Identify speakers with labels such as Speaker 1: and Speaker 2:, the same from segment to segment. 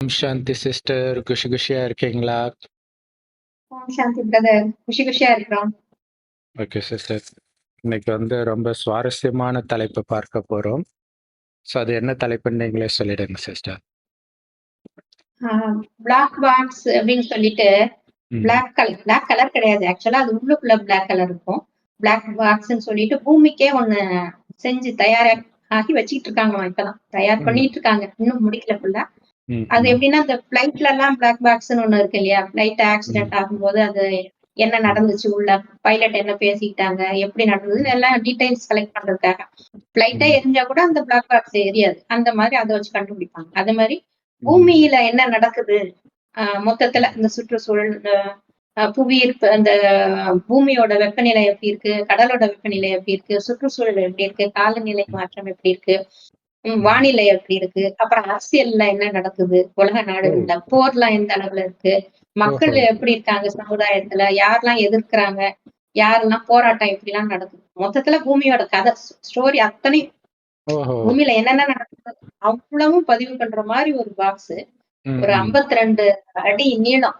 Speaker 1: ஓம் சாந்தி sister. குஷியா இருக்கீங்களா?
Speaker 2: ஓம் சாந்தி brother. குஷியா இருக்கிறோம்.
Speaker 1: Okay sister. இன்னைக்கு ரொம்ப சுவாரஸ்யமான தலைப்பு பார்க்க போறோம். ஸோ அது என்ன தலைப்புன்னு நீங்களே சொல்லிடுங்க சிஸ்டர்.
Speaker 2: பிளாக் பாக்ஸ் அப்படின்னு சொல்லிட்டு பிளாக் கலர் கிடையாது. ஆக்சுவலா அது உள்ளுக்குள்ள பிளாக் கலர் இருக்கும். பிளாக் பாக்ஸ்ன்னு சொல்லிட்டு பூமிக்கே ஒண்ணு செஞ்சு தயாராகி வச்சுக்கிட்டு இருக்காங்க. இப்பதான் தயார் பண்ணிட்டு இருக்காங்க. இன்னும் முடிக்கல ஃபுல்லா. அது எப்படின்னா இந்த பிளைட்ல எல்லாம் பிளாக் பாக்ஸ்ன்னு ஒண்ணு இருக்கு இல்லையா? பிளைட் ஆக்சிடென்ட் ஆகும்போது அது என்ன நடந்துச்சு, உள்ள பைலட் என்ன பேசிக்கிட்டாங்க, எப்படி நடந்ததுன்னு எல்லாம் டீடைல்ஸ் கலெக்ட் பண்றதுக்காக. பிளைட்டே எரிஞ்சா கூட அந்த பிளாக் பாக்ஸ் எரியாது. அந்த மாதிரி அதை வச்சு கண்டுபிடிப்பாங்க. அதே மாதிரி பூமியில என்ன நடக்குது, மொத்தத்துல இந்த சுற்றுச்சூழல், இந்த புவியீர்ப்பு, அந்த பூமியோட வெப்பநிலை எப்படி இருக்கு, கடலோட வெப்பநிலை எப்படி இருக்கு, சுற்றுச்சூழல் எப்படி இருக்கு, காலநிலை மாற்றம் எப்படி இருக்கு, வானிலை எப்படி இருக்கு, அப்புறம் அரசியல்ல என்ன நடக்குது, உலக நாடுகள்ல போர்லாம் எந்த அளவுல இருக்கு, மக்கள் எப்படி இருக்காங்க சமுதாயத்துல, யாரெல்லாம் எதிர்க்கிறாங்க, யாரெல்லாம் போராட்டம் எப்படி எல்லாம் நடக்குது, மொத்தத்துல பூமியோட கதை ஸ்டோரி அத்தனை பூமியில என்னென்ன நடக்குது அவ்வளவும் பதிவு பண்ற மாதிரி ஒரு பாக்ஸ். ஒரு 52 அடி நீளம்,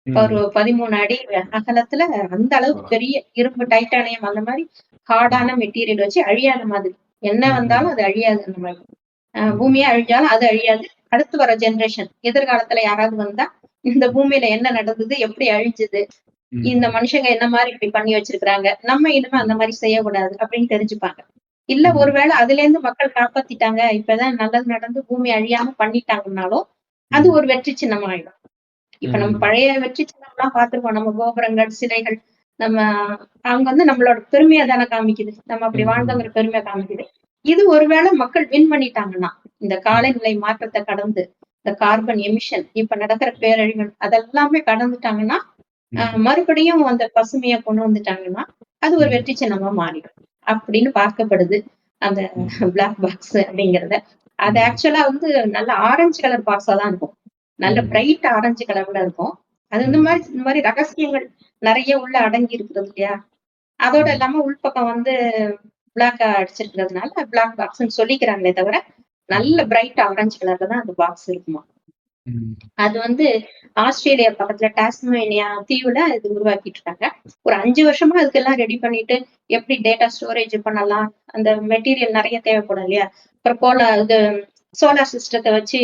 Speaker 2: ஒரு 13 அடி அகலத்துல, அந்த அளவுக்கு பெரிய இரும்பு டைட்டானியம் அந்த மாதிரி ஹார்டான மெட்டீரியல் வச்சு அழியாத மாதிரி, என்ன வந்தாலும் அது அழியாது. அந்த மாதிரி பூமியே அழிஞ்சாலும் அது அழியாது. அடுத்து வர ஜெனரேஷன், எதிர்காலத்துல யாராவது வந்தா இந்த பூமியில என்ன நடந்தது, எப்படி அழிஞ்சது, இந்த மனுஷங்க என்ன மாதிரி இப்படி பண்ணி வச்சிருக்கிறாங்க, நம்ம இனிமே அந்த மாதிரி செய்யக்கூடாது அப்படின்னு தெரிஞ்சுப்பாங்க. இல்ல ஒருவேளை அதுல இருந்து மக்கள் காப்பாத்திட்டாங்க, இப்பதான் நல்லது நடந்து பூமி அழியாம பண்ணிட்டாங்கன்னாலும் அது ஒரு வெற்றி சின்னம் ஆயிடும். இப்ப நம்ம பழைய வெற்றி சின்னம் எல்லாம் பார்த்திருக்கோம். நம்ம கோபுரங்கள், சிலைகள், நம்ம அவங்க நம்மளோட பெருமையை தானே காமிக்குது, நம்ம அப்படி வாழ்ந்தவங்கிற பெருமையை காமிக்குது. இது ஒருவேளை மக்கள் வின் பண்ணிட்டாங்கன்னா, இந்த காலநிலை மாற்றத்தை கடந்து, இந்த கார்பன் எமிஷன், இப்ப நடக்கிற பேரழிவு அதெல்லாமே கடந்துட்டாங்கன்னா, மறுபடியும் அந்த பசுமையை கொண்டு வந்துட்டாங்கன்னா அது ஒரு வெற்றி சின்னமா மாறிடும் அப்படின்னு பார்க்கப்படுது அந்த பிளாக் பாக்ஸ் அப்படிங்கறத. அது ஆக்சுவலா நல்ல ஆரஞ்சு கலர் பாக்ஸா தான் இருக்கும். நல்ல பிரைட் ஆரஞ்சு கலர்ல இருக்கும். அது இந்த மாதிரி ரகசியங்கள் நிறைய உள்ள அடங்கி இருக்கிறது இல்லையா? அதோட இல்லாம உள்பக்கம் பிளாக்கா அடிச்சிருக்கிறதுனால பிளாக் பாக்ஸ்ன்னு சொல்லிக்கிறாங்களே தவிர நல்ல பிரைட் ஆரஞ்சு கலர்ல தான் அந்த பாக்ஸ் இருக்குமா. அது ஆஸ்திரேலியா பக்கத்துல டாஸ்மேனியா தீவுல இது உருவாக்கிட்டு இருக்காங்க. ஒரு 5 வருஷமா அதுக்கெல்லாம் ரெடி பண்ணிட்டு எப்படி டேட்டா ஸ்டோரேஜ் பண்ணலாம், அந்த மெட்டீரியல் நிறைய தேவைப்படும் இல்லையா? அப்புறம் இது சோலார் சிஸ்டத்தை வச்சு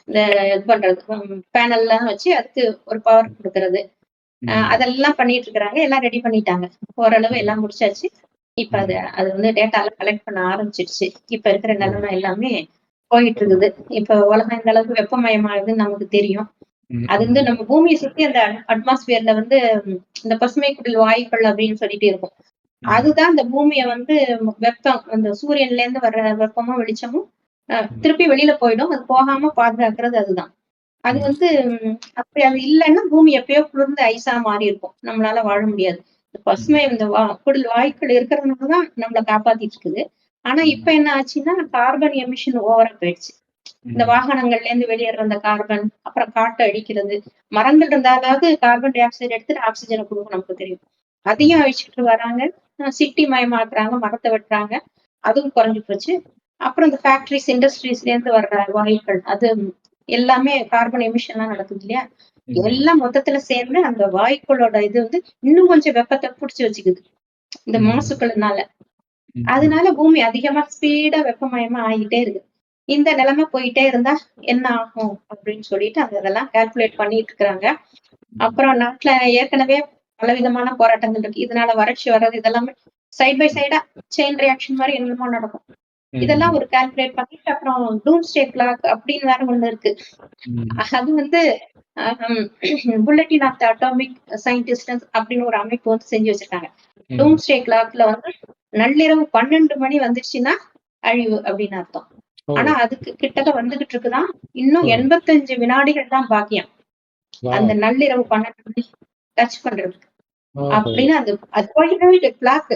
Speaker 2: இந்த இது பண்றது, பேனல்லாம் வச்சு அதுக்கு ஒரு பவர் கொடுக்கறது, அதெல்லாம் பண்ணிட்டு இருக்கிறாங்க. எல்லாம் ரெடி பண்ணிட்டாங்க, ஓரளவு எல்லாம் முடிச்சாச்சு. இப்ப அது டேட்டா எல்லாம் கலெக்ட் பண்ண ஆரம்பிச்சிடுச்சு. இப்ப இருக்கிற நிலைமை எல்லாமே போயிட்டு இருக்குது. இப்ப உலகம் இந்த அளவுக்கு வெப்பமயமாகுதுன்னு நமக்கு தெரியும். அது நம்ம பூமியை சுத்தி அந்த அட்மாஸ்பியர்ல இந்த பசுமை குடில் வாயுக்கள் அப்படின்னு சொல்லிட்டு இருக்கும். அதுதான் இந்த பூமியை வெப்பம், அந்த சூரியன்ல இருந்து வர்ற வெப்பமும் வெளிச்சமும் திருப்பி வெளியில போயிடும். அது போகாம பாதுகாக்கிறது அதுதான். அது அப்படி அது இல்லைன்னா பூமி எப்பயோ குளிர்ந்து ஐஸா மாறி இருக்கும், நம்மளால வாழ முடியாது. பசுமை இந்த குடில் வாயுக்கள் இருக்கிறதுனாலதான் நம்மளை காப்பாத்திட்டு இருக்குது. ஆனா இப்ப என்ன ஆச்சுன்னா கார்பன் எமிஷன் ஓவரா போயிடுச்சு. இந்த வாகனங்கள்ல இருந்து வெளியேற அந்த கார்பன், அப்புறம் காட்டை அழிக்கிறது, மரங்கள் இருந்தாலாவது கார்பன் டை ஆக்சைடு எடுத்துட்டு ஆக்சிஜனை கொடுக்கும், நமக்கு தெரியும். அதையும் அழிச்சுட்டு வராங்க. சிட்டி மயமாக்குறாங்க, மரத்தை வெட்டுறாங்க, அதுவும் குறைஞ்சு போச்சு. அப்புறம் இந்த ஃபேக்டரிஸ், இண்டஸ்ட்ரீஸ்ல இருந்து வர்ற வாயுக்கள், அது எல்லாமே கார்பன் எமிஷன் எல்லாம் நடக்குது இல்லையா? எல்லாம் மொத்தத்துல சேர்ந்து அந்த வாயுக்களோட இது இன்னும் கொஞ்சம் வெப்பத்தை புடிச்சு வச்சுக்குது இந்த மாசுக்கள்னால. அதனால பூமி அதிகமா ஸ்பீடா வெப்பமயமா ஆகிட்டே இருக்கு. இந்த நிலைமை போயிட்டே இருந்தா என்ன ஆகும் அப்படின்னு சொல்லிட்டு அதெல்லாம் கால்குலேட் பண்ணிட்டு இருக்கிறாங்க. அப்புறம் நாட்டுல ஏற்கனவே பலவிதமான போராட்டங்கள் இருக்கு. இதனால வறட்சி வர்றது இதெல்லாமே சைட் பை சைடா செயின் ரியாக்ஷன் மாதிரி என்னமோ நடக்கும். இதெல்லாம் ஒரு கால்குலேட் பண்ணிட்டு அப்புறம் டூம்ஸ்டே கிளாக் அப்படின்னு வேற ஒண்ணு இருக்கு. அது bulletin of the atomic scientist அப்படின்னு ஒரு அமைப்பு செஞ்சு வச்சிருக்காங்க. டூம்ஸ்டே கிளாக்ல நள்ளிரவு 12 மணி வந்துருச்சுன்னா அழிவு அப்படின்னு அர்த்தம். ஆனா அதுக்கு கிட்டக்க வந்துகிட்டு இருக்குதான். இன்னும் 85 வினாடிகள் தான் பாக்கியம் அந்த நள்ளிரவு 12 மணி டச் பண்றதுக்கு அப்படின்னு. அது போயிட்டு கிளாக்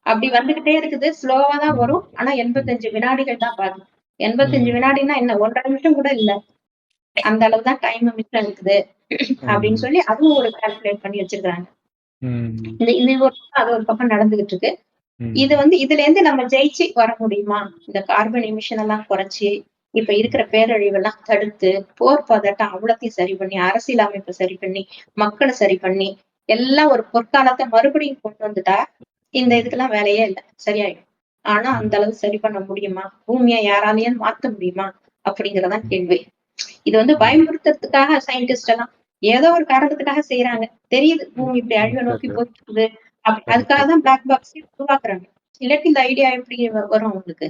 Speaker 2: அப்படி வந்துகிட்டே இருக்குது. ஸ்லோவா தான் வரும். ஆனா 85 வினாடிகள் தான் பாக்கி. 85 வினாடினா என்ன, 1.5 நிமிஷம் கூட இல்ல, அந்த அளவுதான் டைம் மிச்சம் இருக்குது அப்படின்னு சொல்லி அதுவும் ஒரு கால்குலேட் பண்ணி வச்சிருக்காங்க. இந்த ஒரு அது ஒரு பக்கம் நடந்துகிட்டு இருக்கு. இது இதுல இருந்து நம்ம ஜெயிச்சு வர முடியுமா, இந்த கார்பன் எமிஷன் எல்லாம் குறைச்சி இப்ப இருக்கிற பேரழிவெல்லாம் தடுத்து, போர் பதட்டம் அவ்வளத்தையும் சரி பண்ணி, அரசியல் அமைப்ப சரி பண்ணி, மக்கள சரி பண்ணி, எல்லாம் ஒரு பொற்காலத்த மறுபடியும் கொண்டு வந்துட்டா, இந்த இதுக்கெல்லாம் வேலையே இல்ல. சரியாயிடும். ஆனா அந்த அளவு சரி பண்ண முடியுமா? பூமிய யாராலயும் மாத்த முடியுமா? அப்படிங்கிறதான் கேள்வி. இது வந்து பயமுறுத்துறதுக்காக சயின்டிஸ்ட் எல்லாம் ஏதோ ஒரு காரணத்துக்காக செய்யறாங்க. தெரியுது பூமி இப்படி அழிவை நோக்கி போயிட்டு இருக்குது. அதுக்காக தான் பிளாக் பாக்ஸே உருவாக்குறாங்க. இல்லாட்டி இந்த ஐடியா எப்படி வரும் அவங்களுக்கு?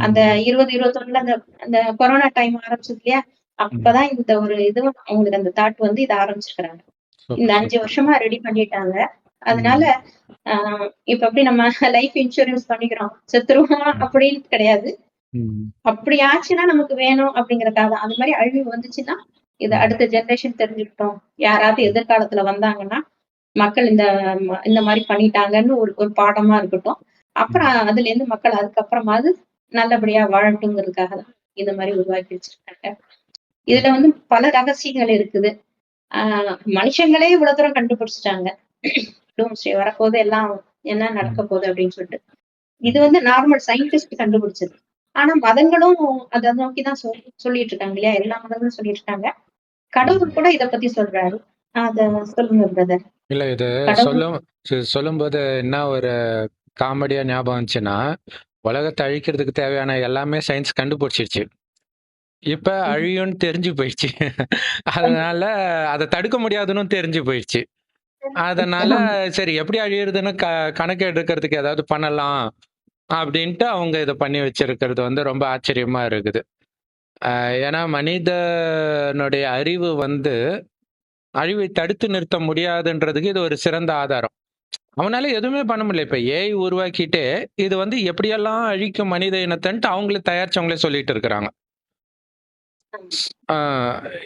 Speaker 2: அந்த 20, 21ல அந்த அந்த கொரோனா டைம் ஆரம்பிச்சது இல்லையா? அப்பதான் இந்த ஒரு இது அவங்களுக்கு அந்த தாட் வந்து இத ஆரம்பிச்சிருக்கிறாங்க. இந்த 5 வருஷமா ரெடி பண்ணிட்டாங்க. அதனால இப்ப எப்படி நம்ம லைஃப் இன்சூரன்ஸ் பண்ணிக்கிறோம். செத்துருவோம் அப்படின்னு கிடையாது. அப்படி ஆச்சுன்னா நமக்கு வேணும் அப்படிங்கறதுக்காக தான். அந்த மாதிரி அழிவு வந்துச்சுன்னா இத அடுத்த ஜெனரேஷன் தெரிஞ்சுக்கிட்டோம். யாராவது எதிர்காலத்துல வந்தாங்கன்னா, மக்கள் இந்த மாதிரி பண்ணிட்டாங்கன்னு ஒரு ஒரு பாடமா இருக்கட்டும். அப்புறம் அதுல இருந்து மக்கள் அதுக்கப்புறமாவது நல்லபடியா வாழட்டுங்கிறதுக்காக தான் இந்த மாதிரி உருவாக்கி வச்சிருக்காங்க. இதுல வந்து பல ரகசியங்கள் இருக்குது. மனுஷங்களே இவ்வளவு தூரம் கண்டுபிடிச்சிட்டாங்க. டூம்ஸ்டே வரப்போது எல்லாம் என்ன நடக்க போகுது அப்படின்னு சொல்லிட்டு. இது வந்து நார்மல் சயின்டிஸ்ட் கண்டுபிடிச்சது. ஆனா மதங்களும் அதை நோக்கிதான் சொல்லிட்டு இருக்காங்க இல்லையா? எல்லா மதங்களும் சொல்லிட்டு இருக்காங்க. கடவுள் கூட இத பத்தி சொல்றாரு. அத சொல்லுங்க பிரதர்.
Speaker 1: இல்ல இது சொல்லும்போது என்ன ஒரு காமெடியா ஞாபகம் வந்துச்சுன்னா, உலகத்தை அழிக்கிறதுக்கு தேவையான எல்லாமே சயின்ஸ் கண்டுபிடிச்சிருச்சு. இப்ப அழியும்னு தெரிஞ்சு போயிடுச்சு. அதனால அதை தடுக்க முடியாதுன்னு தெரிஞ்சு போயிடுச்சு. அதனால சரி எப்படி அழியுறதுன்னு கணக்கு எடுக்கிறதுக்கு ஏதாவது பண்ணலாம் அப்படின்ட்டு அவங்க இதை பண்ணி வச்சிருக்கிறது வந்து ரொம்ப ஆச்சரியமா இருக்குது. ஏன்னா மனிதனுடைய அறிவு வந்து அழிவை தடுத்து நிறுத்த முடியாதுன்றதுக்கு இது ஒரு சிறந்த ஆதாரம். அவனால எதுவுமே பண்ண முடியல. இப்ப ஏஐ உருவாக்கிட்டே இது வந்து எப்படியெல்லாம் அழிக்கும் மனித இனத்தைன்ட்டு அவங்களே தயாரிச்சவங்களே சொல்லிட்டு இருக்கிறாங்க.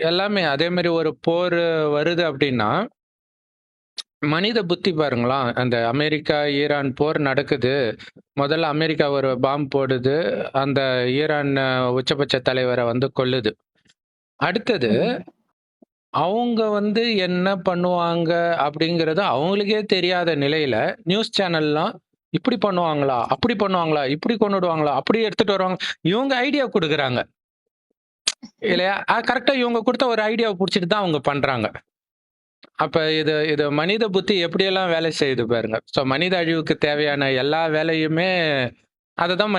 Speaker 1: எல்லாமே அதே மாதிரி ஒரு போர் வருது அப்படின்னா மனித புத்தி பாருங்களா. அந்த அமெரிக்கா ஈரான் போர் நடக்குது. முதல்ல அமெரிக்கா ஒரு பாம்பு போடுது. அந்த ஈரான் உச்சபட்ச தலைவரை வந்து கொல்லுது. அடுத்தது அவங்க வந்து என்ன பண்ணுவாங்க அப்படிங்கிறது அவங்களுக்கே தெரியாத நிலையில நியூஸ் சேனல்லாம் இப்படி பண்ணுவாங்களா, அப்படி பண்ணுவாங்களா, இப்படி கொண்டுடுவாங்களா, அப்படி எடுத்துட்டு வருவாங்க. இவங்க ஐடியா கொடுக்குறாங்க இல்லையா? கரெக்டா இவங்க கொடுத்த ஒரு ஐடியாவை பிடிச்சிட்டு தான் அவங்க பண்றாங்க. அப்ப இது இது மனித புத்தி எப்படியெல்லாம் வேலை செய்யுது பாருங்க. ஸோ மனித அழிவுக்கு தேவையான எல்லா வேலையுமே அதுதான்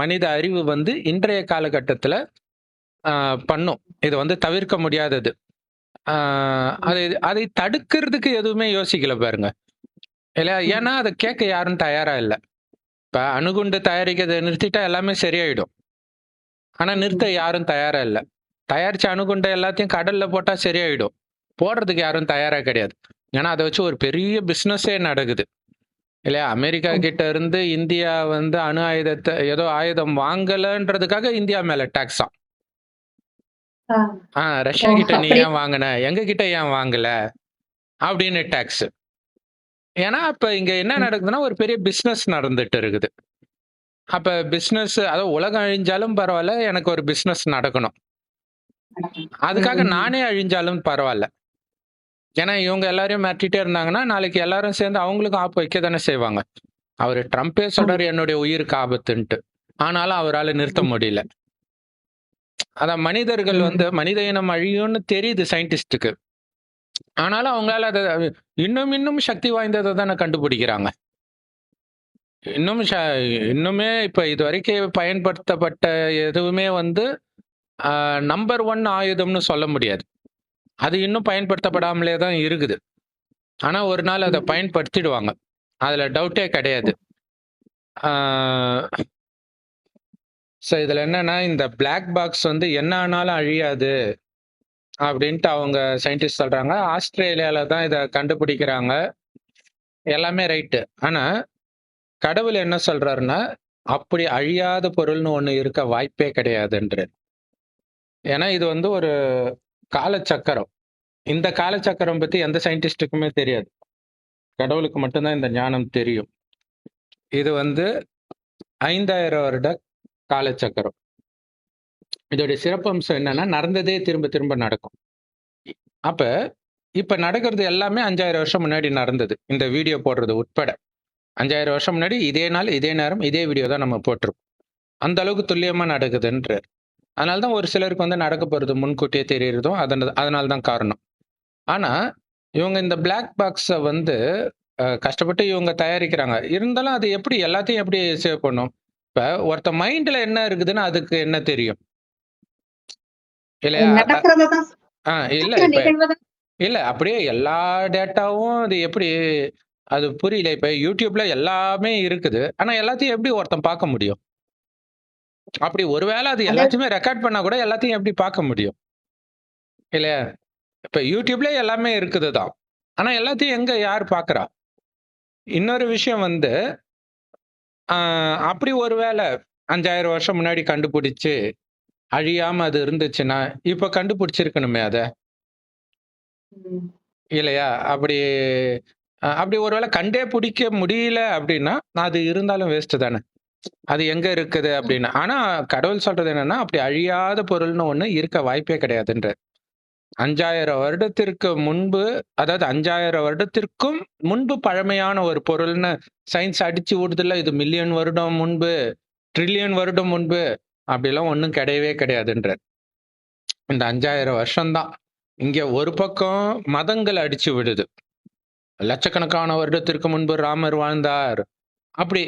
Speaker 1: மனித அறிவு வந்து இன்றைய காலகட்டத்தில் பண்ணும். இது வந்து தவிர்க்க முடியாதது. அதை தடுக்கிறதுக்கு எதுவுமே யோசிக்கல பாருங்க இல்லையா? ஏன்னா அதை கேட்க யாரும் தயாரா இல்லை. இப்ப அணுகுண்டு தயாரிக்கிறதை நிறுத்திட்டா எல்லாமே சரியாயிடும். ஆனா நிறுத்த யாரும் தயாரா இல்லை. தயாரிச்ச அணுகுண்டை எல்லாத்தையும் கடல்ல போட்டா சரியாயிடும். போடுறதுக்கு யாரும் தயாரா கிடையாது. ஏன்னா அதை வச்சு ஒரு பெரிய பிசினஸே நடக்குது இல்லையா? அமெரிக்கா கிட்ட இருந்து இந்தியா வந்து அணு ஆயுதத்தை ஏதோ ஆயுதம் வாங்கலன்றதுக்காக இந்தியா மேல டாக்ஸா. ரஷ்யா கிட்ட நீ ஏன் வாங்கின, எங்க கிட்ட ஏன் வாங்கல அப்படின்னு டாக்ஸ். ஏன்னா அப்ப இங்க என்ன நடக்குதுன்னா ஒரு பெரிய பிசினஸ் நடந்துட்டு இருக்குது. அப்ப பிசினஸ் அதாவது உலகம் அழிஞ்சாலும் பரவாயில்ல, எனக்கு ஒரு பிசினஸ் நடக்கணும். அதுக்காக நானே அழிஞ்சாலும் பரவாயில்ல. ஏன்னா இவங்க எல்லாரையும் மாற்றிட்டே இருந்தாங்கன்னா நாளைக்கு எல்லாரும் சேர்ந்து அவங்களுக்கும் ஆப்பு வைக்க தானே செய்வாங்க. அவரு ட்ரம்ப்பே சொல்றாரு என்னுடைய உயிருக்கு ஆபத்துன்ட்டு. ஆனாலும் அவரால் நிறுத்த முடியல. அதான் மனிதர்கள் வந்து மனித இனம் அழியும்னு தெரியுது சயின்டிஸ்டுக்கு. ஆனாலும் அவங்களால அதை இன்னும் சக்தி வாய்ந்ததை தானே கண்டுபிடிக்கிறாங்க. இன்னுமே இப்ப இது வரைக்கும் பயன்படுத்தப்பட்ட எதுவுமே வந்து நம்பர் 1 ஆயுதம்னு சொல்ல முடியாது. அது இன்னும் பயன்படுத்தப்படாமலே தான் இருக்குது. ஆனா ஒரு நாள் அதை பயன்படுத்திடுவாங்க. அதுல டவுட்டே கிடையாது. ஸோ இதுல என்னன்னா இந்த பிளாக் பாக்ஸ் வந்து என்ன ஆனாலும் அழியாது அப்படின்ட்டு அவங்க சயின்டிஸ்ட் சொல்றாங்க. ஆஸ்திரேலியால தான் இதை கண்டுபிடிக்கிறாங்க. எல்லாமே ரைட்டு. ஆனா கடவுள் என்ன சொல்றாருன்னா அப்படி அழியாத பொருள்னு ஒண்ணு இருக்க வாய்ப்பே கிடையாதுன்றார். ஏன்னா இது வந்து ஒரு காலச்சக்கரம். இந்த காலச்சக்கரம் பத்தி எந்த சயின்டிஸ்டுக்குமே தெரியாது. கடவுளுக்கு மட்டும்தான் இந்த ஞானம் தெரியும். இது வந்து 5000 வருட காலச்சக்கரம். இதோடைய சிறப்பம்சம் என்னன்னா நடந்ததே திரும்ப திரும்ப நடக்கும். அப்ப இப்ப நடக்கிறது எல்லாமே 5000 வருஷம் முன்னாடி நடந்தது. இந்த வீடியோ போடுறது உட்பட 5000 வருஷம் முன்னாடி இதே நாள் இதே நேரம் இதே வீடியோ தான் நம்ம போட்டிருக்கோம். அந்த அளவுக்கு துல்லியமா நடக்குதுன்றார். அதனால தான் ஒரு சிலருக்கு வந்து நடக்க போறது முன்கூட்டியே தெரியறதும் அதனால தான் காரணம். ஆனா, இவங்க இந்த பிளாக் பாக்ஸ வந்து கஷ்டப்பட்டு இவங்க தயாரிக்கிறாங்க. இருந்தாலும் அது எப்படி எல்லாத்தையும் எப்படி சேவ் பண்ணும்? இப்ப ஒருத்தன் மைண்ட்ல என்ன இருக்குதுன்னு அதுக்கு என்ன தெரியும்? இல்லையா?
Speaker 2: நடக்கிறத தான்
Speaker 1: இல்ல
Speaker 2: நடக்கிற
Speaker 1: இப்ப
Speaker 2: நிகழ்வ தான்.
Speaker 1: இல்ல அப்படியே எல்லா டேட்டாவும் அது எப்படி அது புரியல. இப்ப YouTubeல எல்லாமே இருக்குது. ஆனா எல்லாத்தையும் எப்படி ஒருத்தன் பார்க்க முடியும்? அப்படி ஒருவேளை அது
Speaker 2: அது
Speaker 1: எல்லாத்தையுமே ரெக்கார்ட் பண்ணா கூட எல்லாத்தையும் எப்படி பார்க்க முடியும்? இல்லையா? இப்ப YouTubeல எல்லாமே இருக்குது தான். ஆனா எல்லாத்தையும் எங்க யார் பார்க்கிறா? இன்னொரு விஷயம் வந்து, அ அப்படி ஒருவேளை 5000 வருஷம் முன்னாடி கண்டுபிடிச்சு, அழியாம அது இருந்துச்சுன்னா, இப்ப கண்டுபிடிச்சிருக்கணுமே அத.
Speaker 2: ம்.
Speaker 1: இல்லையா? அப்படி ஒருவேளை கண்டே பிடிக்க முடியல அப்படின்னா, அது இருந்தாலும் வேஸ்ட் தானே. அது எங்க இருக்குது
Speaker 2: ம்.
Speaker 1: அப்படின்னு. ஆனா கடவுள் சொல்றது என்னன்னா, அப்படி அழியாத பொருள்னு ஒண்ணு இருக்க வாய்ப்பே கிடையாதுன்றார். 5000 வருடத்திற்கு முன்பு, அதாவது 5000 வருடத்திற்கும் முன்பு பழமையான ஒரு பொருள்னு சயின்ஸ் அடிச்சு விடுதுல்ல, இது மில்லியன் வருடம் முன்பு, ட்ரில்லியன் வருடம் முன்பு, அப்படிலாம் ஒண்ணும் கிடையவே கிடையாதுன்றார். இந்த 5000 வருஷம் தான். இங்க ஒரு பக்கம் மதங்கள் அடிச்சு விடுது. லட்சக்கணக்கான வருடத்திற்கு முன்பு ராமர் வாழ்ந்தார். அப்படி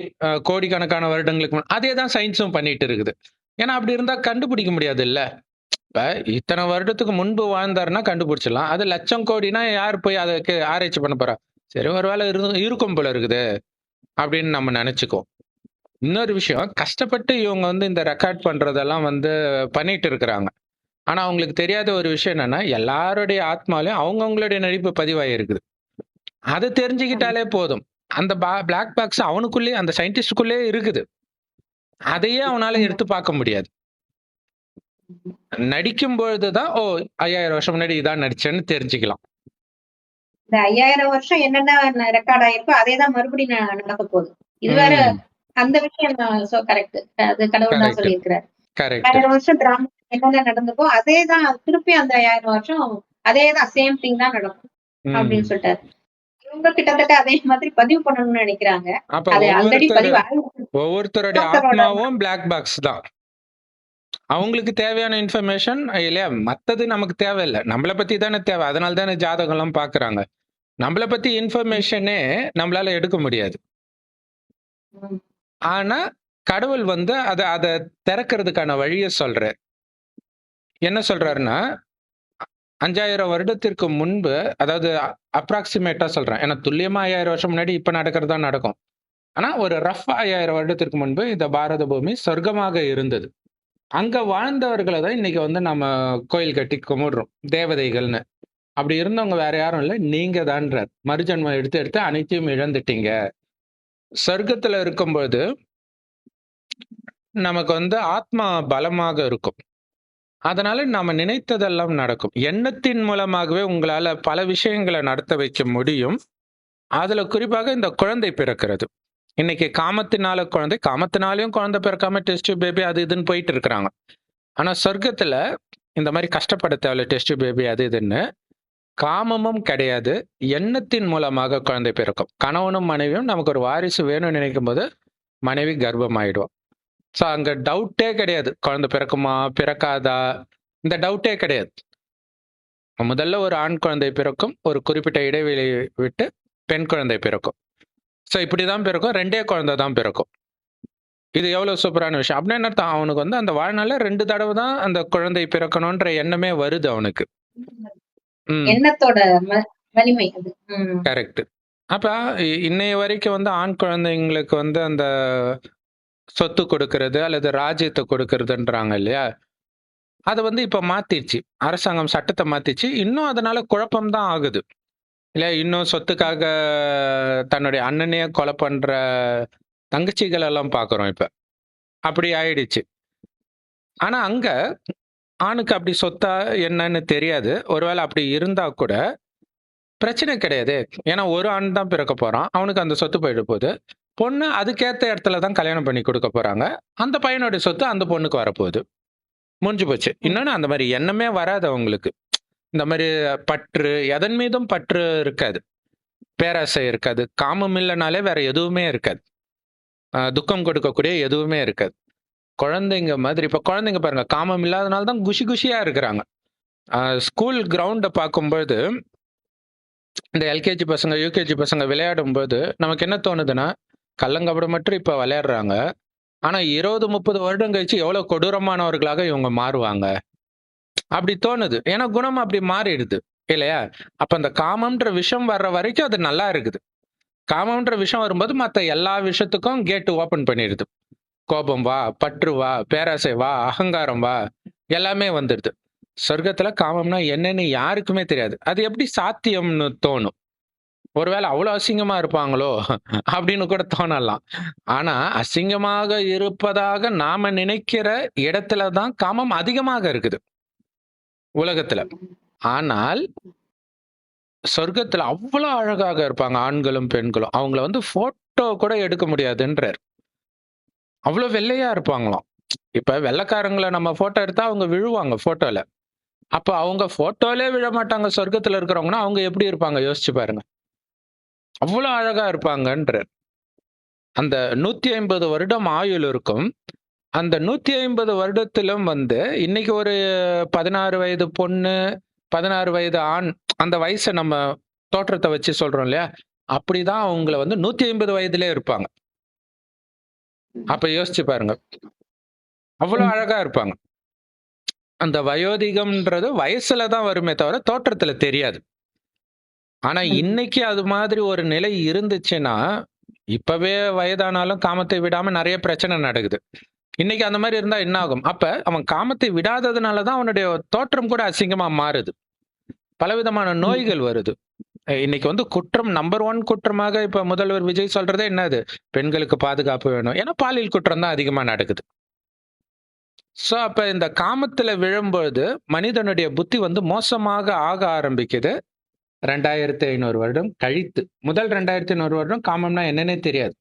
Speaker 1: கோடிக்கணக்கான வருடங்களுக்கு அதே தான் சயின்ஸும் பண்ணிட்டு இருக்குது. ஏன்னா அப்படி இருந்தா கண்டுபிடிக்க முடியாதுல்ல. இப்ப இத்தனை வருடத்துக்கு முன்பு வாழ்ந்தாருன்னா கண்டுபிடிச்சிடலாம். அது லட்சம் கோடினா யார் போய் அதுக்கு ஆராய்ச்சி பண்ண போறா? சரி ஒருவேளை இருக்கும் போல இருக்குது அப்படின்னு நம்ம நினைச்சுக்குவோம். இன்னொரு விஷயம் கஷ்டப்பட்டு இவங்க வந்து இந்த ரெக்கார்ட் பண்றதெல்லாம் வந்து பண்ணிட்டு இருக்கிறாங்க. ஆனா அவங்களுக்கு தெரியாத ஒரு விஷயம் என்னன்னா, எல்லாருடைய ஆத்மாலயும் அவங்கவங்களுடைய நடிப்பு பதிவாயிருக்குது. அத
Speaker 2: ஆமா.
Speaker 1: தெரிஞ்சுக்கிட்டாலே போதும். அந்த பிளாக் பாக்ஸ் அவனுக்குள்ளேயே அந்த சயின்டிஸ்ட்குள்ளேயே இருக்குது. அதையே அவனால
Speaker 2: ஆமா.
Speaker 1: எடுத்து பார்க்க முடியாது.
Speaker 2: ம்.
Speaker 1: நடிக்கும் பொழுது தான், 5000 வருஷம் முன்னாடி இதான் நடிச்சேன்னு தெரிஞ்சுக்கலாம்.
Speaker 2: இந்த 5000 வருஷம் என்னென்ன ரெக்கார்ட் ஆயிருக்கோ, அதே தான் மறுபடியும் நடக்க போகுது. இது வேற
Speaker 1: ம்.
Speaker 2: அந்த விஷயம் கரெக்ட். அது கடவுள் தான்
Speaker 1: கரெக்ட்,
Speaker 2: சொல்லியிருக்கிறாரு.
Speaker 1: கரெக்ட்.
Speaker 2: 1000 வருஷம் டிராமா என்னென்ன நடந்ததோ, அதே தான் திருப்பி அந்த 1000 வருஷம் அதே தான் சேம் திங் தான் நடக்கும். அப்படின்னு
Speaker 1: ம்.
Speaker 2: சொல்லிட்டாரு. இவங்க கிட்டத்தட்ட அதே மாதிரி பதிவு பண்ணணும்னு நெனைக்கிறாங்க.
Speaker 1: அப்ப
Speaker 2: அது ஆல்ரெடி பதிவு ஆயிருக்கு.
Speaker 1: ஒவ்வொருத்தருடைய
Speaker 2: இன்னொருத்தரோட
Speaker 1: ஆத்மாவும் பிளாக் பாக்ஸ் தான். அவங்களுக்கு தேவையான இன்ஃபர்மேஷன் இல்லையா? மத்தது நமக்கு தேவையில்ல. நம்மள பத்தி தானே தேவை. அதனால தானே ஜாதகம்லாம் பார்க்குறாங்க. நம்மள பத்தி இன்ஃபர்மேஷனே நம்மளால எடுக்க முடியாது.
Speaker 2: ம்.
Speaker 1: ஆனா, கடவுள் வந்து அத அத திறக்கிறதுக்கான வழிய சொல்றார். என்ன
Speaker 2: ம்.
Speaker 1: சொல்றாருன்னா, 5000 வருடத்திற்கு முன்பு, அதாவது அப்ராக்ஸிமேட்டா சொல்றேன். ஏன்னா துல்லியமா 5000 வருஷம் முன்னாடி இப்ப நடக்கிறது தான் நடக்கும். ஆனா ஒரு ரஃப்பா 5000 வருடத்திற்கு முன்பு இந்த பாரத பூமி சொர்க்கமாக இருந்தது. அங்க வாழ்ந்தவர்கள தான் இன்னைக்கு வந்து நம்ம கோயில் கட்டி கும்பிடுறோம். தேவதைகள்னு. அப்படி இருந்தவங்க வேற யாரும் இல்ல. நீங்க தான்றார். மறுஜென்மம் எடுத்து எடுத்து அனைத்தையும் இழந்துட்டீங்க. சொர்க்கத்துல இருக்கும்போது, நமக்கு வந்து ஆத்மா பலமாக இருக்கும். அதனால நாம நினைத்ததெல்லாம் நடக்கும். எண்ணத்தின் மூலமாகவே உங்களால பல விஷயங்கள நடத்த வைக்க முடியும். அதுல குறிப்பாக இந்த குழந்தை பிறக்கிறது. இன்னைக்கு காமத்தினால குழந்தை, காமத்தினாலயும் குழந்தை பிறக்காம டெஸ்ட் டியூப் பேபி அது இதுன்னு போயிட்டு இருக்கிறாங்க. ஆனா சொர்க்கத்துல இந்த மாரி கஷ்டப்பட தேவையில்ல டெஸ்ட் டியூப் பேபி அது இதுன்னு. காமமும் கிடையாது. எண்ணத்தின் மூலமாக குழந்தை பிறக்கும். கணவனும் மனைவியும் நமக்கு ஒரு வாரிசு வேணும்னு நினைக்கும்போது, மனைவி கர்ப்பமாயிடுவா. ஸோ அங்க டவுட்டே கிடையாது. குழந்தை பிறக்குமா? பிறக்காதா? இந்த டவுட்டே கிடையாது. முதல்ல ஒரு ஆண் குழந்தை பிறக்கும். ஒரு குறிப்பிட்ட இடைவெளி விட்டு பெண் குழந்தை பிறக்கும். ஸோ இப்படிதான் பிறக்கும். 2டே குழந்தை தான் பிறக்கும். இது எவ்வளவு சூப்பரான விஷயம். அப்படின்னா என்ன அர்த்தம்? அவனுக்கு வந்து அந்த வாழ்நாள்ல 2 தடவ தான் அந்த குழந்தை பிறக்கணுன்ற எண்ணமே வருது அவனுக்கு. ம்.
Speaker 2: எண்ணத்தோட ம வலிமை அது. ம்.
Speaker 1: கரெக்ட். அப்ப இன்னைய வரைக்கும் வந்து ஆண் குழந்தைங்களுக்கு வந்து அந்த சொத்து கொடுக்கிறது அல்லது ராஜ்யத்த கொடுக்கிறதுன்றாங்க இல்லையா? அத வந்து இப்ப மாத்திருச்சு. அரசாங்கம் சட்டத்த மாத்திச்சு. இன்னும் அதனால குழப்பம் தான் ஆகுது. இல்ல இன்னும் சொத்துக்காக தன்னுடைய அண்ணனையே கொலை பண்ற தங்கச்சிகள் எல்லாம் பார்க்கிறோம் இப்ப. அப்படி ஆயிடுச்சு. ஆனா அங்க ஆணுக்கு அப்படி சொத்தா என்னன்னு தெரியாது. ஒருவேளை அப்படி இருந்தா கூட பிரச்சனை கிடையாதே. ஏன்னா ஒரு ஆண் தான் பிறக்க போறான். அவனுக்கு அந்த சொத்து போயிட போது. பொண்ணு அதுக்கேத்த இடத்துல தான் கல்யாணம் பண்ணி குடுக்க போறாங்க. அந்த பையனுடைய சொத்து அந்த பொண்ணுக்கு வரப்போகுது. முடிஞ்சு போச்சு.
Speaker 2: ம்.
Speaker 1: இன்னொன்னு அந்த மாரி எண்ணமே வராது அவங்களுக்கு. இந்த மாரி பற்று, எதன் மீதும் பற்று இருக்காது. பேராசை இருக்காது. காமம் இல்லனாலே வேற எதுவுமே இருக்காது. துக்கம் கொடுக்கக்கூடிய எதுவுமே இருக்காது. குழந்தைங்க மாதிரி. இப்ப குழந்தைங்க பாருங்க, காமம் இல்லாதனால தான் குஷி குஷியா இருக்கிறாங்க. ஸ்கூல் கிரவுண்ட பார்க்கும்பொழுது, இந்த எல்கேஜி பசங்க, யூகேஜி பசங்க விளையாடும்போது, நமக்கு என்ன தோணுதுன்னா, கள்ளங்கபடமற்று இப்ப விளையாடுறாங்க. ஆனா 20, 30 வருடம் கழிச்சு எவ்வளவு கொடூரமானவர்களாக இவங்க மாறுவாங்க. அப்படி தோணுது. ஏன்னா குணம் அப்படி மாறிடுது. இல்லையா? அப்ப அந்த காமம்ன்ற விஷம் வர்ற வரைக்கும் அது நல்லா இருக்குது. காமம்ன்ற விஷம் வரும்போது மத்த எல்லா விஷயத்துக்கும் கேட் ஓப்பன் பண்ணிடுது. கோபம் வா, பற்று வா, பேராசை வா, அகங்காரம் வா, எல்லாமே வந்துடுது. சொர்க்கத்துல காமம்னா என்னன்னு யாருக்குமே தெரியாது. அது எப்படி சாத்தியம்னு தோணும். ஒருவேளை அவ்வளோ அசிங்கமா இருப்பாங்களோ அப்படின்னு கூட தோணலாம். ஆனா அசிங்கமாக இருப்பதாக நாம நினைக்கிற இடத்துல தான் காமம் அதிகமாக இருக்குது உலகத்துல. ஆனால் சொர்க்கத்துல அவ்வளோ அழகாக இருப்பாங்க ஆண்களும் பெண்களும். அவங்கள வந்து போட்டோ கூட எடுக்க முடியாதுன்றார். அவ்வளோ வெள்ளையா இருப்பாங்களாம். இப்ப வெள்ளைக்காரங்கள நம்ம போட்டோ எடுத்தா அவங்க விழுவாங்க போட்டோல. அப்ப அவங்க போட்டோலே விழ மாட்டாங்க சொர்க்கத்துல இருக்கிறவங்கன்னா, அவங்க எப்படி இருப்பாங்க யோசிச்சு பாருங்க. அவ்வளோ அழகா இருப்பாங்கன்றார். அந்த 150 வருடம் ஆயுள் இருக்கும். அந்த 150 வருடத்திலும் வந்து இன்னைக்கு ஒரு 16 வயது பொண்ணு, 16 வயது ஆண், அந்த வயச நம்ம தோற்றத்த வச்சு சொல்றோம் இல்லையா? அப்படிதான் அவங்கள வந்து 150 வயதிலே இருப்பாங்க. அப்ப யோசிச்சு பாருங்க. அவ்வளோ அழகா இருப்பாங்க. அந்த வயோதிகம்ன்றது வயசுல தான் வருமே தவிர தோற்றத்துல தெரியாது. ஆனா இன்னைக்கு அது மாதிரி ஒரு நிலை இருந்துச்சுன்னா, இப்பவே வயதானாலும் காமத்தை விடாம நெறைய பிரச்சனை நடக்குது. இன்னைக்கு அந்த மாரி இருந்தா என்ன ஆகும்? அப்ப அவன் காமத்தை விடாததுனால தான் அவனுடைய தோற்றம் கூட அசிங்கமா மாறுது. பலவிதமான நோய்கள் வருது. இன்னைக்கு வந்து குற்றம் நம்பர் 1 குற்றமாக இப்ப முதல்வர் விஜய் சொல்றதே என்னது? பெண்களுக்கு பாதுகாப்பு வேணும். ஏன்னா பாலியல் குற்றம் தான் அதிகமா நடக்குது. அப்ப இந்த காமத்துல விழும்பொழுது மனிதனுடைய புத்தி வந்து மோசமாக ஆக ஆரம்பிக்குது. 2500 வருடம் கழித்து. முதல் 2500 வருடம் காமம்னா என்னன்னே தெரியாது.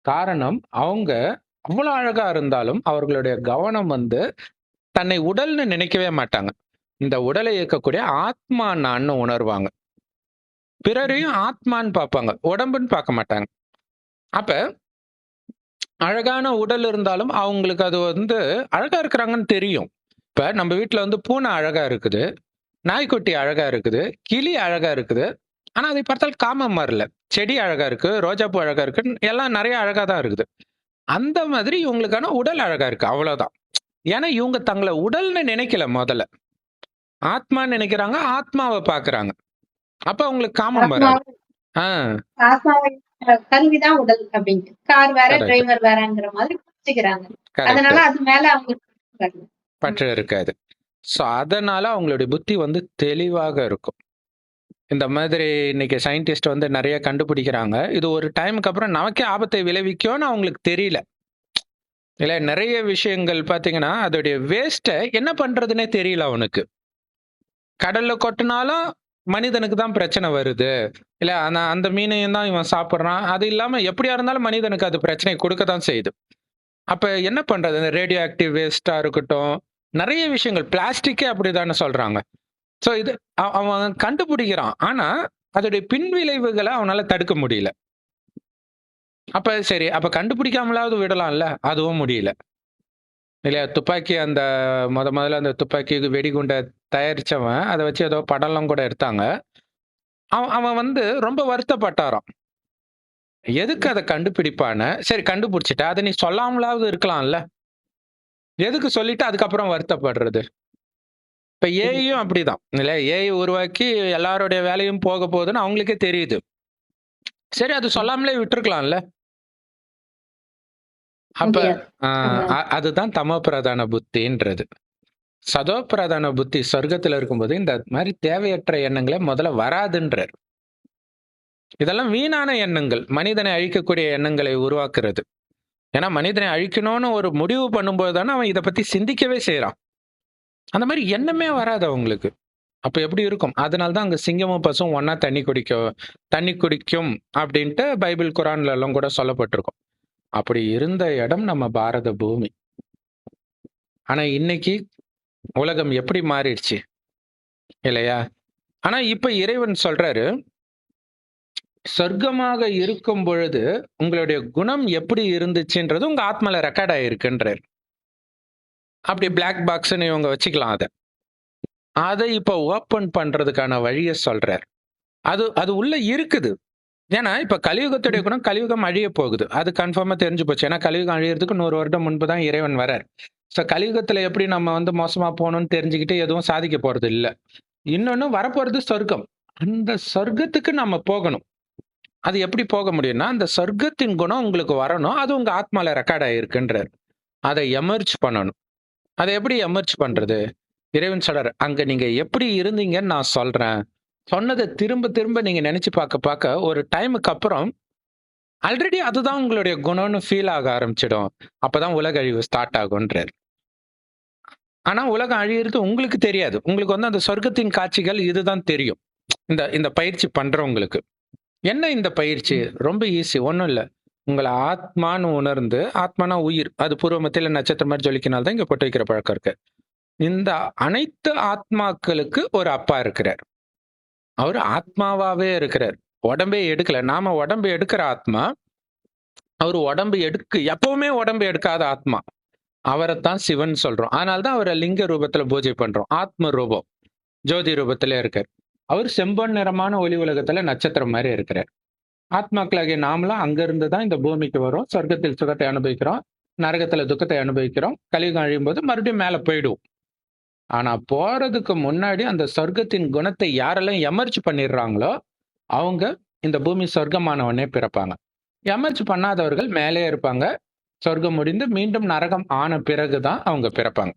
Speaker 1: காரணம் அவங்க அவ்வளவு அழகா இருந்தாலும் அவர்களுடைய கவனம் வந்து தன்னை உடல்னு நினைக்கவே மாட்டாங்க. இந்த உடலை இயக்கக்கூடிய ஆத்மா நான்னு உணர்வாங்க. பிறரையும் ஆத்மான்னு பார்ப்பாங்க. உடம்புன்னு பார்க்க மாட்டாங்க. அப்ப அழகான உடல் இருந்தாலும் அவங்களுக்கு அது வந்து அழகா இருக்கிறாங்கன்னு தெரியும். இப்ப நம்ம வீட்ல வந்து பூனை அழகா இருக்குது, நாய்க்குட்டி அழகா இருக்குது, கிளி அழகா இருக்குது. ஆனா அதை பார்த்தால் காமம் வரல. செடி அழகா இருக்கு, ரோஜாப்பூ அழகா இருக்கு, எல்லாம் நிறைய அழகா தான் இருக்குது. அந்த மாதிரி இவங்களுக்கான உடல் அழகா இருக்கு. அவ்வளவுதான். ஏன்னா இவங்க தங்கள உடல்னு நினைக்கல முதல்ல. ஆத்மான்னு நினைக்கிறாங்க, ஆத்மாவ பார்க்கறாங்க. அப்ப அவங்களுக்கு காமம் வராது. ஆ.
Speaker 2: ஆத்மாவை கருவிதான் உடல் அப்படின்ட்டு. கார் வேற,
Speaker 1: கரெக்ட்.
Speaker 2: டிரைவர் வேறங்கிற மாதிரி புரிஞ்சுக்கிறாங்க. அதனால
Speaker 1: கரெக்ட்.
Speaker 2: அது மேல அவங்களுக்கு வரல.
Speaker 1: பற்று இருக்காது. அதனால அவங்களுடைய புத்தி வந்து தெளிவாக இருக்கும். இந்த மாதிரி இன்னைக்கு சயின்டிஸ்ட் வந்து நிறைய கண்டுபிடிக்கிறாங்க. இது ஒரு டைமுக்கு அப்புறம் நமக்கே ஆபத்தை விளைவிக்கும்னு அவங்களுக்கு தெரியல. இல்ல நிறைய விஷயங்கள் பார்த்தீங்கன்னா, அதோடைய வேஸ்ட்ட என்ன பண்றதுன்னே தெரியல அவனுக்கு. கடல்ல கொட்டுனாலும் மனிதனுக்கு தான் பிரச்சனை வருது. இல்ல அந்த மீனையும் தான் இவன் சாப்பிடுறான். அது இல்லாம எப்படியா இருந்தாலும் மனிதனுக்கு அது பிரச்சனைய குடுக்க தான் செய்யுது. அப்ப என்ன பண்றது? இந்த ரேடியோ ஆக்டிவ் வேஸ்ட்டா இருக்கட்டும், நெறைய விஷயங்கள் பிளாஸ்டிக்கே அப்படிதான்னு சொல்றாங்க. இது அவன் கண்டுபிடிக்கிறான். ஆனா, அதோடைய பின்விளைவுகள அவனால தடுக்க முடியல. அப்ப சரி, அப்ப கண்டுபிடிக்காமலாவது விடலாம்ல? அதுவும் முடியல. இல்லையா? துப்பாக்கி அந்த முதல்ல அந்த துப்பாக்கி வெடிகுண்ட தயாரிச்சவன், அத வச்சு ஏதோ படம்லாம் கூட எடுத்தாங்க. அவன் வந்து ரொம்ப வருத்தப்பட்டாராம். எதுக்கு அத கண்டுபிடிப்பான்னு? சரி கண்டுபிடிச்சுட்ட. அத நீ சொல்லாமலாவது இருக்கலாம்ல? எதுக்கு சொல்லிட்டு அதுக்கப்புறம் வருத்தப்படுறது? இப்ப ஏஐயும் அப்படிதான். இல்ல ஏஐ உருவாக்கி எல்லாருடைய வேலையும் போக போகுதுன்னு அவங்களுக்கே தெரியுது. சரி அது சொல்லாமலே விட்டுருக்கலாம்ல? அப்ப
Speaker 2: முடியாது.
Speaker 1: அதுதான் தமோ பிரதான புத்தின்றது. சதோ பிரதான புத்தி சொர்க்கத்துல இருக்கும்போது இந்த மாதிரி தேவையற்ற எண்ணங்களே முதல்ல வராதுன்றார். இதெல்லாம் வீணான எண்ணங்கள். மனிதனை அழிக்கக்கூடிய எண்ணங்களை உருவாக்குறது. ஏன்னா மனிதனை அழிக்கணும்னு ஒரு முடிவு பண்ணும்போது தானே அவன் இத பத்தி சிந்திக்கவே செய்றான். அந்த மாதிரி எண்ணமே வராது அவங்களுக்கு. அப்ப எப்படி இருக்கும்? அதனால தான் அங்க சிங்கமும் பசுவும் ஒண்ணா தண்ணி குடிக்கும் அப்படின்ட்டு பைபிள், குரான்ல எல்லாம் கூட சொல்லப்பட்டிருக்கும். அப்படி இருந்த இடம் நம்ம பாரத பூமி. ஆனா இன்னைக்கு உலகம் எப்படி மாறிடுச்சு இல்லையா? ஆனா இப்ப இறைவன் சொல்றாரு, சொர்க்கமாக இருக்கும் பொழுது உங்களுடைய குணம் எப்படி இருந்துச்சுன்றது உங்க ஆத்மால ரெக்கார்ட் ஆயிருக்குன்றார். அப்படி பிளாக் பாக்ஸ்ன்னு இவங்க வச்சுக்கலாம் அதை. அதை இப்போ ஓப்பன் பண்றதுக்கான வழியை சொல்றார். அது உள்ள இருக்குது. ஏன்னா இப்ப கலியுகத்துடைய குணம், கலியுகம் அழிய போகுது. அது கன்ஃபார்மா தெரிஞ்சு போச்சு. ஏன்னா கலியுகம் அழியறதுக்கு 100 வருடம் முன்பு தான் இறைவன் வரார். ஸோ கலியுகத்துல எப்படி நம்ம வந்து மோசமா போகணும்னு தெரிஞ்சுக்கிட்டு எதுவும் சாதிக்க போறது இல்ல. இன்னொன்னு வரப்போறது சொர்க்கம். அந்த சொர்க்கத்துக்கு நம்ம போகணும். அது எப்படி போக முடியும்னா, அந்த சொர்க்கத்தின் குணம் உங்களுக்கு வரணும். அது உங்க ஆத்மால ரெக்கார்ட் ஆயிருக்குன்றார். அதை எமர்ஜ் பண்ணணும். அதை எப்படி எமர்ஜ் பண்றது? இறைவன் சொல்றாரு, அங்க நீங்க எப்படி இருந்தீங்கன்னு நான் சொல்றேன். சொன்னதை திரும்ப திரும்ப நீங்க நினைச்சு பார்க்க பார்க்க ஒரு டைமுக்கு அப்புறம் ஆல்ரெடி அதுதான் உங்களுடைய குணம்னு ஃபீல் ஆக ஆரம்பிச்சிடும். அப்பதான் உலக அழிவு ஸ்டார்ட் ஆகுன்றார். ஆனா உலகம் அழியிறது உங்களுக்கு தெரியாது. உங்களுக்கு வந்து அந்த சொர்க்கத்தின் காட்சிகள் இதுதான் தெரியும். இந்த இந்த பயிற்சி பண்றவங்களுக்கு. என்ன இந்த பயிற்சி? ரொம்ப ஈஸி. ஒண்ணும் இல்ல. உங்கள ஆத்மான்னு உணர்ந்து, ஆத்மானா உயிர். அது பூர்வ மத்தியில நட்சத்திரம் மாதிரி ஜொலிக்கனால தான் இங்க பொட்டு வைக்கிற பழக்கம் இருக்கு. இந்த அனைத்து ஆத்மாக்களுக்கு ஒரு அப்பா இருக்கிறார். அவரு ஆத்மாவாவே இருக்கிறார். உடம்பே எடுக்கல. நாம உடம்பு எடுக்கிற ஆத்மா. அவரு உடம்பு எப்பவுமே உடம்பு எடுக்காத ஆத்மா. அவரைத்தான் சிவன் சொல்றோம். அதனாலதான் அவரை லிங்க ரூபத்துல பூஜை பண்றோம். ஆத்ம ரூபம். ஜோதி ரூபத்துல இருக்கார். அவர் செம்பொன் நிறமான ஒளி உலகத்துல நட்சத்திரம் மாதிரி இருக்கிறார். ஆத்மாக்களாகிய நாமளும் அங்கிருந்து தான் இந்த பூமிக்கு வரும். சொர்க்கத்தில் சுகத்தை அனுபவிக்கிறோம். நரகத்துல துக்கத்தை அனுபவிக்கிறோம். கலியுகம் அழியும் போது மறுபடியும் மேல போயிடுவோம். ஆனா போறதுக்கு முன்னாடி அந்த சொர்க்கத்தின் குணத்தை யாரெல்லாம் எமர்ஜ் பண்ணிடுறாங்களோ அவங்க இந்த பூமி சொர்க்கமானவனே பிறப்பாங்க. எமர்ஜ் பண்ணாதவர்கள் மேலே இருப்பாங்க. சொர்க்கம் முடிந்து மீண்டும் நரகம் ஆன பிறகுதான் அவங்க பிறப்பாங்க.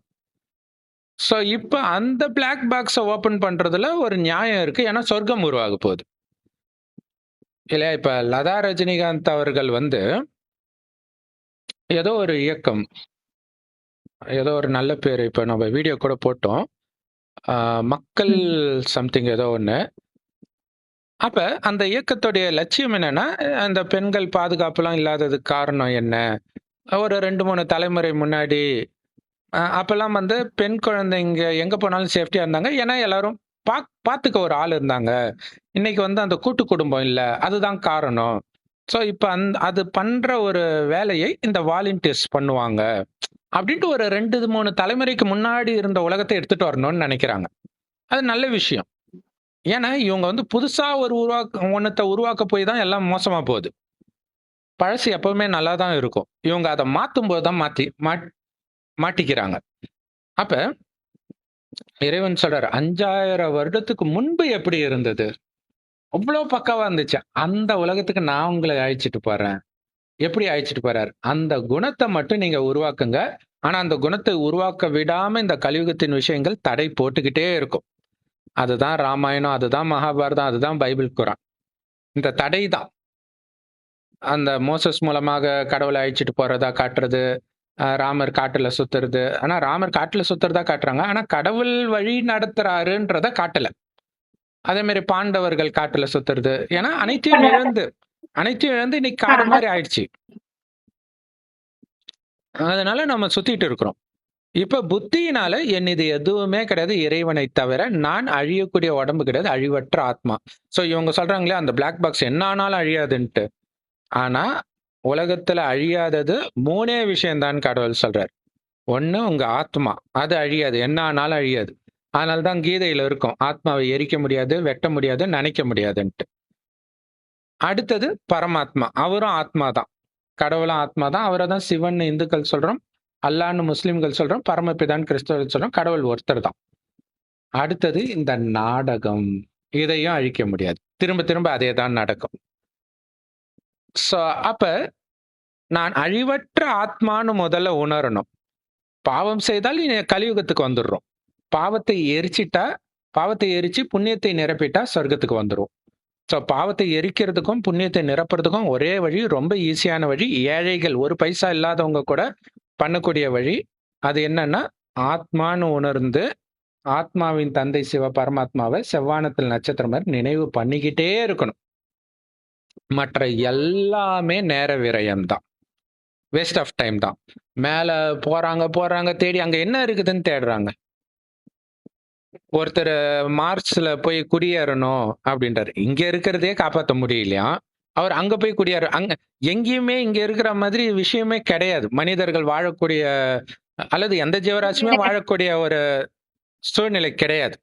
Speaker 1: சோ இப்ப அந்த பிளாக் பாக்ஸை ஓபன் பண்றதுல ஒரு நியாயம் இருக்கு. ஏன்னா சொர்க்கம் உருவாக போகுது இல்லையா? இப்ப லதா ரஜினிகாந்த் அவர்கள் வந்து ஏதோ ஒரு இயக்கம், ஏதோ ஒரு நல்ல பேர், இப்ப நம்ம வீடியோ கூட போட்டோம். மக்கள் சம்திங் ஏதோ ஒண்ணு. அப்ப அந்த இயக்கத்துடைய லட்சியம் என்னன்னா, அந்த பெண்கள் பாதுகாப்புலாம் இல்லாததுக்கு காரணம் என்ன? ஒரு 2, 3 தலைமுறை முன்னாடி அப்பெல்லாம் வந்து பெண் குழந்தைங்க எங்க போனாலும் சேஃப்டியா இருந்தாங்க. ஏன்னா எல்லாரும் பாத்துக்க ஒரு ஆள் இருந்தாங்க. இன்னைக்கு வந்து அந்த கூட்டு குடும்பம் இல்ல. அதுதான் காரணம். ஸோ இப்ப அது பண்ற ஒரு வேலையை இந்த வாலண்டியர்ஸ் பண்ணுவாங்க. அப்படின்ட்டு ஒரு 2, 3 தலைமுறைக்கு முன்னாடி இருந்த உலகத்தை எடுத்துட்டு வரணும்னு நினைக்கிறாங்க. அது நல்ல விஷயம். ஏன்னா இவங்க வந்து புதுசா ஒரு ஒன்னத்தை உருவாக்க போய் தான் எல்லாம் மோசமா போகுது. பழசு எப்பவுமே நல்லா தான் இருக்கும். இவங்க அதை மாத்தும் போது தான் மாட்டிக்கிறாங்க. அப்ப இறைவன் சொல்றாரு, 5000 வருடத்துக்கு முன்பு எப்படி இருந்தது? அவ்வளவு பக்காவா இருந்துச்சு. அந்த உலகத்துக்கு நான் உங்களை அழைச்சிட்டு போறேன். எப்படி அழைச்சிட்டு போறாரு? அந்த குணத்தை மட்டும் நீங்க உருவாக்குங்க. ஆனா அந்த குணத்தை உருவாக்க விடாம இந்த கலியுகத்தின் விஷயங்கள் தடை போட்டுக்கிட்டே இருக்கும். அதுதான் ராமாயணம், அதுதான் மகாபாரதம், அதுதான் பைபிள், குரான். இந்த தடை தான். அந்த மோசஸ் மூலமாக கடவுளை அழைச்சிட்டு போறதா காட்டுறது, ராமர் காட்டுல சுத்துறது. ஆனா ராமர் காட்டுல சுத்துறதா காட்டுறாங்க. ஆனா கடவுள் வழி நடத்துறாருன்றத காட்டல. அதே மாதிரி பாண்டவர்கள் காட்டுல சுத்துறது. ஏன்னா அனைத்தையும் இழந்து இன்னைக்கு காடு மாதிரி ஆயிடுச்சு. அதனால நம்ம சுத்திட்டு இருக்கிறோம். இப்ப புத்தியினால இது எதுவுமே கிடையாது இறைவனை தவிர, நான் அழியக்கூடிய உடம்பு கிடையாது, அழிவற்ற ஆத்மா. சோ இவங்க சொல்றாங்களே அந்த பிளாக் பாக்ஸ் என்ன ஆனாலும் அழியாதுன்ட்டு. ஆனா உலகத்துல அழியாதது 3 விஷயம்தான் கடவுள் சொல்றார். ஒண்ணு உங்க ஆத்மா. அது அழியாது. என்ன ஆனாலும் அழியாது. அதனாலதான் கீதையில இருக்கும். ஆத்மாவை எரிக்க முடியாது, வெட்ட முடியாது, நினைக்க முடியாதுன்ட்டு. அடுத்தது பரமாத்மா. அவரும் ஆத்மா தான். கடவுளும் ஆத்மா தான். அவரை தான் சிவன் இந்துக்கள் சொல்றோம். அல்லான்னு முஸ்லிம்கள் சொல்றோம். பரமபிதான் கிறிஸ்தவர்கள் சொல்றோம். கடவுள் ஒருத்தர் தான். அடுத்தது இந்த நாடகம். இதையும் அழிக்க முடியாது. திரும்ப திரும்ப அதே தான் நடக்கும். சோ அப்ப நான் அழிவற்ற ஆத்மான்னு முதல்ல உணரணும். பாவம் செய்தால் கலியுகத்துக்கு வந்துடுறோம். பாவத்தை எரிச்சு புண்ணியத்தை நிரப்பிட்டா சொர்க்கத்துக்கு வந்துரும். சோ பாவத்தை எரிக்கிறதுக்கும் புண்ணியத்தை நிரப்புறதுக்கும் ஒரே வழி, ரொம்ப ஈஸியான வழி, ஏழைகள் 1 பைசா இல்லாதவங்க கூட பண்ணக்கூடிய வழி. அது என்னன்னா, ஆத்மான்னு உணர்ந்து ஆத்மாவின் தந்தை சிவ பரமாத்மாவை செவ்வானத்தில் நட்சத்திரம் மாதிரி நினைவு பண்ணிக்கிட்டே இருக்கணும். மற்ற எல்லாமே நேர விரயம் தான். வேஸ்ட் ஆஃப் டைம் தான். மேல போறாங்க தேடி அங்க என்ன இருக்குதுன்னு தேடுறாங்க. ஒருத்தர் மார்ச்ல போய் குடியேறணும் அப்படின்றாரு. இங்க இருக்கிறதே காப்பாற்ற முடியலையா, அவர் அங்க போய் அங்க எங்கேயுமே இங்க இருக்கிற மாதிரி விஷயமே கிடையாது. மனிதர்கள் வாழக்கூடிய அல்லது எந்த ஜீவராசியுமே வாழக்கூடிய ஒரு சூழ்நிலை கிடையாது.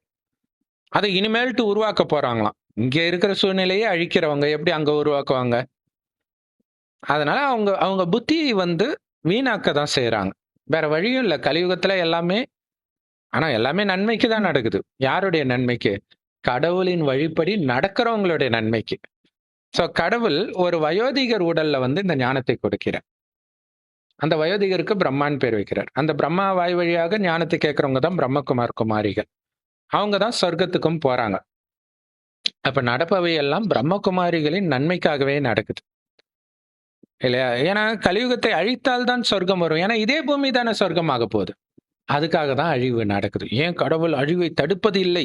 Speaker 1: அதை இனிமேல்ட்டு உருவாக்க போறாங்களாம். இங்க இருக்கிற சூழ்நிலையை அழிக்கிறவங்க எப்படி அங்க உருவாக்குவாங்க? அதனால அவங்க அவங்க புத்தியை வீணாக்க தான் செய்றாங்க. வேற வழியும் இல்ல. கலியுகத்துல எல்லாமே எல்லாமே நன்மைக்கு தான் நடக்குது. யாருடைய நன்மைக்கு? கடவுளின் வழிப்படி நடக்கிறவங்களுடைய நன்மைக்கு. சோ கடவுள் ஒரு வயோதிகர் உடல்ல இந்த ஞானத்தை கொடுக்கிறார். அந்த வயோதிகருக்கு பிரம்மான்னு பேர் வைக்கிறார். அந்த பிரம்மா வாய் வழியாக ஞானத்தை கேட்கிறவங்க தான் பிரம்மகுமார் குமாரிகள். அவங்க தான் சொர்க்கத்துக்கும் போறாங்க. அப்ப நடப்பவை எல்லாம் பிரம்மகுமாரிகளின் நன்மைக்காகவே நடக்குது. இல்லையா? ஏன்னா கலியுகத்தை அழித்தால் தான் சொர்க்கம் வரும். ஏன்னா இதே பூமி தானே சொர்க்கமாக போகுது. அதுக்காக தான் அழிவு நடக்குது. ஏன் கடவுள் அழிவை தடுப்பது இல்லை?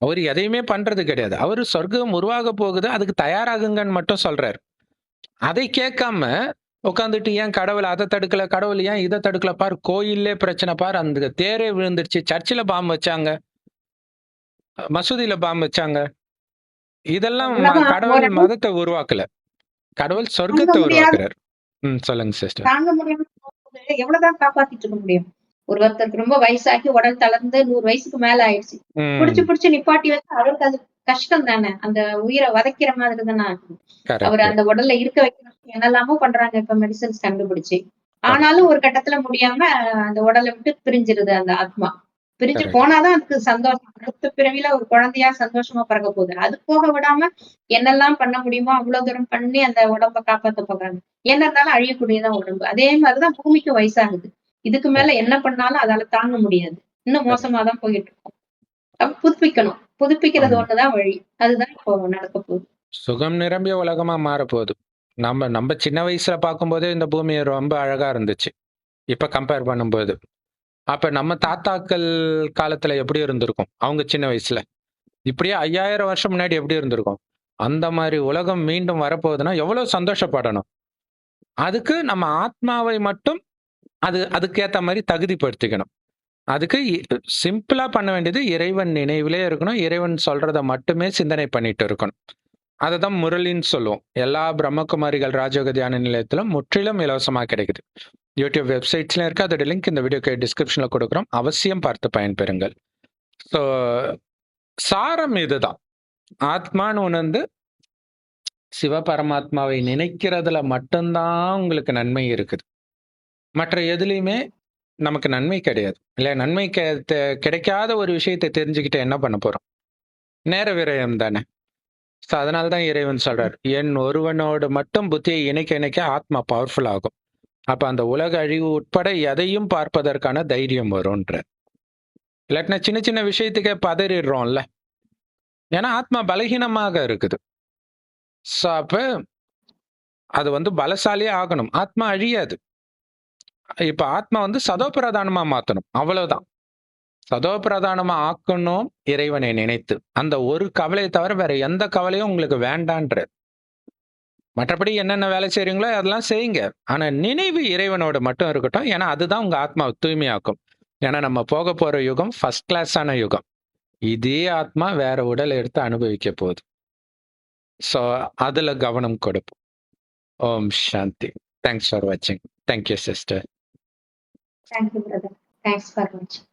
Speaker 1: அவர் எதையுமே பண்றது கிடையாது. அவரு சொர்க்கம் உருவாக போகுது, அதுக்கு தயாராகுங்கன்னு மட்டும் சொல்றாரு. அதை கேட்காம உட்காந்துட்டு ஏன் கடவுள் அதை தடுக்கல, கடவுள் ஏன் இதை தடுக்கல, பாரு கோயிலே பிரச்சனை, பாரு அந்த தேரே விழுந்துருச்சு, சர்ச்சில் பாம்பு வச்சாங்க, மசூதியில பாம்பு வச்சாங்க. இதெல்லாம் கடவுள் மதத்தை உருவாக்கல, கடவுள் சொர்க்கத்தை உருவாக்குறாரு. சொல்லுங்க சிஸ்டர்.
Speaker 2: தாங்க முடியாம எவ்வளவுதான் காப்பாத்திட்டு இருக்க முடியும்? ஒருத்தருக்கு ரொம்ப வயசாகி உடல் தளர்ந்து 100 வயசுக்கு மேல ஆயிடுச்சு. புடிச்சு நிப்பாட்டி வச்சு அவருக்கு அது கஷ்டம் தானே. அந்த உயிரை வதைக்கிற மாதிரி தானே ஆகுது. அவர் அந்த உடல்ல இருக்க வைக்கணும் என்னெல்லாமோ பண்றாங்க இப்ப மெடிசன்ஸ் கண்டுபிடிச்சு. ஆனாலும் ஒரு கட்டத்துல முடியாம அந்த உடலை விட்டு பிரிஞ்சிருது அந்த ஆத்மா. பிரிஞ்சு போனாதான் அதுக்கு சந்தோஷம். அடுத்த பிறவில ஒரு குழந்தையா சந்தோஷமா பிறக்க போகுது. அது போக விடாம என்னெல்லாம் பண்ண முடியுமோ அவ்வளவு தூரம் பண்ணி அந்த உடம்ப காப்பாத்த போறாங்க. என்ன இருந்தாலும் அழியக்கூடியதான் உடம்பு. அதே மாதிரிதான் பூமிக்கு வயசாகுது. இதுக்கு மேல என்ன பண்ணாலும் அதால தாங்க முடியாது. இன்னும் மோசமாதான் போயிட்டு இருக்கும். அப்ப புதுப்பிக்கணும். புதுப்பிக்கிறது ஒண்ணுதான் வழி. அதுதான் இப்போ நடக்க போகுது.
Speaker 1: சுகம் நிரம்பிய உலகமா மாறப்போகுது. நம்ம சின்ன வயசுல பார்க்கும்போதே இந்த பூமி ரொம்ப அழகா இருந்துச்சு. இப்ப கம்பேர் பண்ணும்போது அப்ப நம்ம தாத்தாக்கள் காலத்துல எப்படி இருந்திருக்கும்? அவங்க சின்ன வயசுல இப்படியே 5000 வருஷம் முன்னாடி எப்படி இருந்திருக்கும்? அந்த மாதிரி உலகம் மீண்டும் வரப்போகுதுன்னா எவ்வளவு சந்தோஷப்படணும். அதுக்கு நம்ம ஆத்மாவை மட்டும் அதுக்கேத்த மாதிரி தகுதிப்படுத்திக்கணும். அதுக்கு சிம்பிளா பண்ண வேண்டியது இறைவன் நினைவிலே இருக்கணும். இறைவன் சொல்றத மட்டுமே சிந்தனை பண்ணிட்டு இருக்கணும். அததான் முரளின்னு சொல்லுவோம். எல்லா பிரம்மகுமாரிகள் ராஜயோக தியான நிலையத்திலும் முற்றிலும் இலவசமா கிடைக்குது. யூடியூப் வெப்சைட்ஸ்ல இருக்கு. அதோட லிங்க் இந்த வீடியோக்கு டிஸ்கிரிப்ஷன்ல கொடுக்குறோம். அவசியம் பார்த்து பயன்பெறுங்கள். ஸோ சாரம் இதுதான். ஆத்மான்னு உணர்ந்து சிவபரமாத்மாவை நினைக்கிறதுல மட்டும்தான் உங்களுக்கு நன்மை இருக்குது. மற்ற எதுலையுமே நமக்கு நன்மை கிடையாது. இல்லையா? நன்மை கிடைக்காத ஒரு விஷயத்தை தெரிஞ்சுக்கிட்டு என்ன பண்ண போறோம்? நேர விரயம் தானே. ஸோ அதனால்தான் இறைவன் சொல்றார், என் ஒருவனோடு மட்டும் புத்தியை இணைக்க ஆத்மா பவர்ஃபுல் ஆகும். அப்ப அந்த உலக அழிவு உட்பட எதையும் பார்ப்பதற்கான தைரியம் வரும்ன்ற. இல்லாட்டினா சின்ன சின்ன விஷயத்துக்கே பதறிடுறோம்ல. ஏன்னா ஆத்மா பலகீனமாக இருக்குது. ஸோ அப்ப அது பலசாலியே ஆகணும். ஆத்மா அழியாது. இப்ப ஆத்மா சதோபிரதானமா மாத்தணும். அவ்வளவுதான். சதோபிரதானமா ஆக்கணும் இறைவனை நினைத்து. அந்த ஒரு கவலையை தவிர வேற எந்த கவலையும் உங்களுக்கு வேண்டான்ற. மற்றபடி என்னென்ன வேலை செய்றீங்களோ அதெல்லாம் செய்யுங்க. ஆனா நினைவு இறைவனோட மட்டும் இருக்கட்டும். ஏன்னா அதுதான் உங்க ஆத்மாவை தூய்மையாக்கும். ஏன்னா நம்ம போக போற யுகம் ஃபர்ஸ்ட் கிளாஸான யுகம். இதே ஆத்மா வேற உடல் எடுத்து அனுபவிக்க போகுது. ஸோ அதுல கவனம் கொடுப்போம். ஓம் சாந்தி. தேங்க்ஸ் ஃபார் வாட்சிங். Thank you sister.
Speaker 2: Thank you, brother. Thanks for watching.